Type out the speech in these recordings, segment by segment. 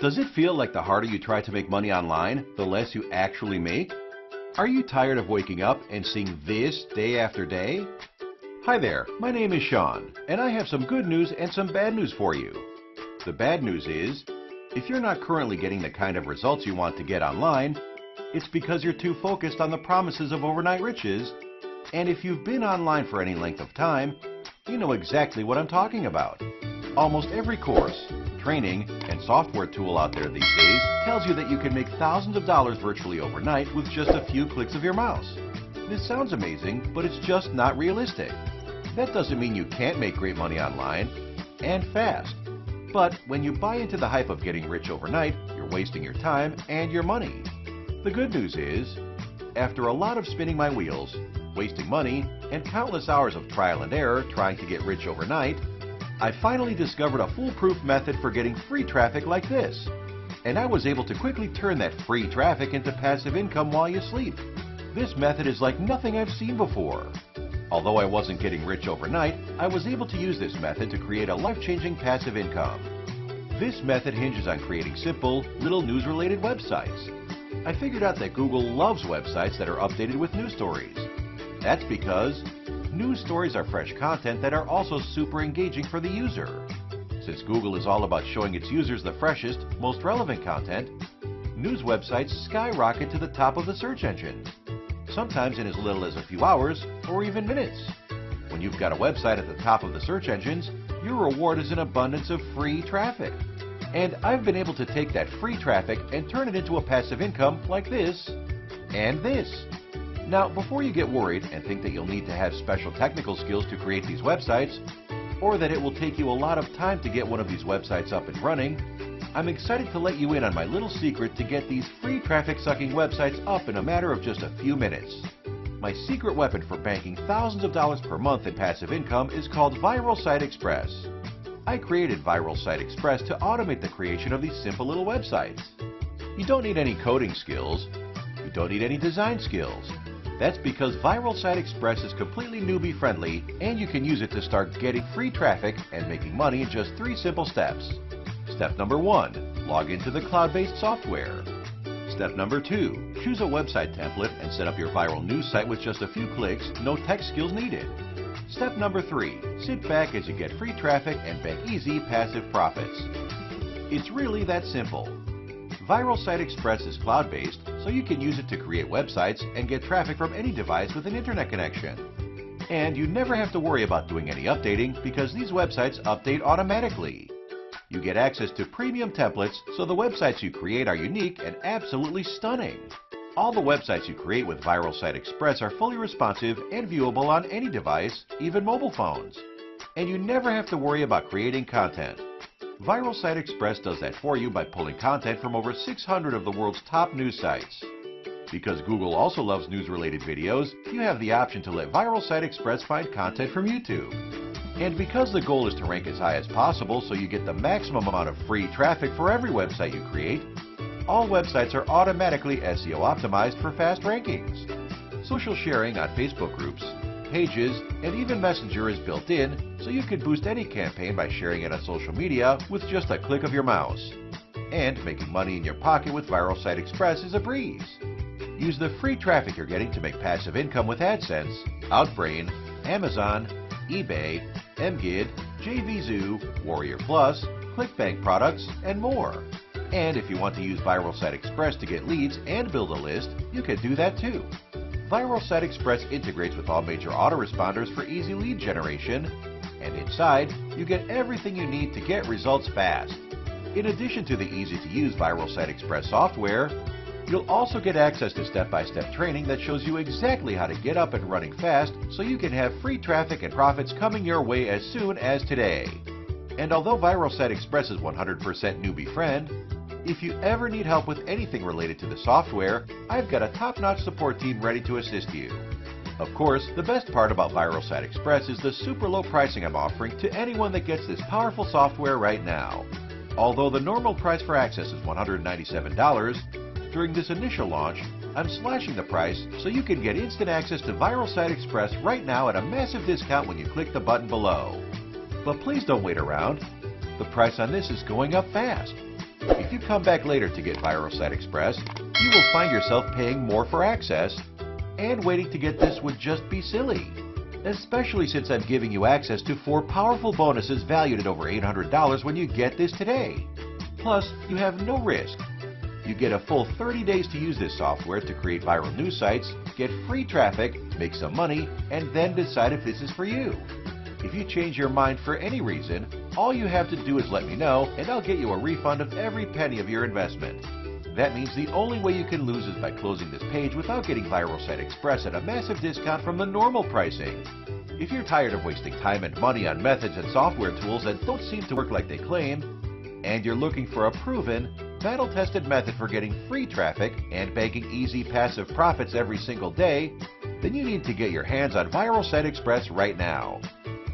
Does it feel like the harder you try to make money online, the less you actually make? Are you tired of waking up and seeing this day after day? Hi there, my name is Sean, and I have some good news and some bad news for you. The bad news is, if you're not currently getting the kind of results you want to get online, it's because you're too focused on the promises of overnight riches. And if you've been online for any length of time, you know exactly what I'm talking about. Almost every course, training, and software tool out there these days tells you that you can make thousands of dollars virtually overnight with just a few clicks of your mouse. This sounds amazing, but it's just not realistic. That doesn't mean you can't make great money online, and fast. But when you buy into the hype of getting rich overnight, you're wasting your time and your money. The good news is, after a lot of spinning my wheels, wasting money, and countless hours of trial and error trying to get rich overnight, I finally discovered a foolproof method for getting free traffic like this. And I was able to quickly turn that free traffic into passive income while you sleep. This method is like nothing I've seen before. Although I wasn't getting rich overnight, I was able to use this method to create a life-changing passive income. This method hinges on creating simple, little news-related websites. I figured out that Google loves websites that are updated with news stories. That's because news stories are fresh content that are also super engaging for the user. Since Google is all about showing its users the freshest, most relevant content, news websites skyrocket to the top of the search engines, sometimes in as little as a few hours or even minutes. When you've got a website at the top of the search engines, your reward is an abundance of free traffic. And I've been able to take that free traffic and turn it into a passive income like this and this. Now, before you get worried and think that you'll need to have special technical skills to create these websites, or that it will take you a lot of time to get one of these websites up and running, I'm excited to let you in on my little secret to get these free traffic-sucking websites up in a matter of just a few minutes. My secret weapon for banking thousands of dollars per month in passive income is called ViralSiteXpress. I created ViralSiteXpress to automate the creation of these simple little websites. You don't need any coding skills. You don't need any design skills. That's because ViralSiteXpress is completely newbie-friendly, and you can use it to start getting free traffic and making money in just 3 simple steps. Step number 1, log into the cloud-based software. Step number 2, choose a website template and set up your viral news site with just a few clicks, no tech skills needed. Step number 3, sit back as you get free traffic and bank easy passive profits. It's really that simple. ViralSiteXpress is cloud-based, so you can use it to create websites and get traffic from any device with an internet connection. And you never have to worry about doing any updating because these websites update automatically. You get access to premium templates, so the websites you create are unique and absolutely stunning. All the websites you create with ViralSiteXpress are fully responsive and viewable on any device, even mobile phones. And you never have to worry about creating content. ViralSiteXpress does that for you by pulling content from over 600 of the world's top news sites. Because Google also loves news-related videos, you have the option to let ViralSiteXpress find content from YouTube. And because the goal is to rank as high as possible so you get the maximum amount of free traffic for every website you create, all websites are automatically SEO-optimized for fast rankings. Social sharing on Facebook groups, pages, and even Messenger is built in, so you can boost any campaign by sharing it on social media with just a click of your mouse. And making money in your pocket with ViralSiteXpress is a breeze. Use the free traffic you're getting to make passive income with AdSense, Outbrain, Amazon, eBay, MGid, JVZoo, Warrior Plus, ClickBank products, and more. And if you want to use ViralSiteXpress to get leads and build a list, you can do that too. ViralSiteXpress integrates with all major autoresponders for easy lead generation, and inside, you get everything you need to get results fast. In addition to the easy-to-use ViralSiteXpress software, you'll also get access to step-by-step training that shows you exactly how to get up and running fast so you can have free traffic and profits coming your way as soon as today. And although ViralSiteXpress is 100% newbie friend, if you ever need help with anything related to the software, I've got a top-notch support team ready to assist you. Of course, the best part about ViralSiteXpress is the super low pricing I'm offering to anyone that gets this powerful software right now. Although the normal price for access is $197, during this initial launch, I'm slashing the price so you can get instant access to ViralSiteXpress right now at a massive discount when you click the button below. But please don't wait around. The price on this is going up fast. If you come back later to get ViralSiteXpress, you will find yourself paying more for access, and waiting to get this would just be silly. Especially since I'm giving you access to 4 powerful bonuses valued at over $800 when you get this today. Plus, you have no risk. You get a full 30 days to use this software to create viral news sites, get free traffic, make some money, and then decide if this is for you. If you change your mind for any reason, all you have to do is let me know, and I'll get you a refund of every penny of your investment. That means the only way you can lose is by closing this page without getting ViralSiteXpress at a massive discount from the normal pricing. If you're tired of wasting time and money on methods and software tools that don't seem to work like they claim, and you're looking for a proven, battle-tested method for getting free traffic and making easy passive profits every single day, then you need to get your hands on ViralSiteXpress right now.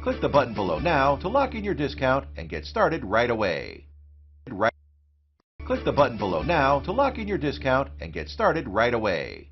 Click the button below now to lock in your discount and get started right away. Click the button below now to lock in your discount and get started right away.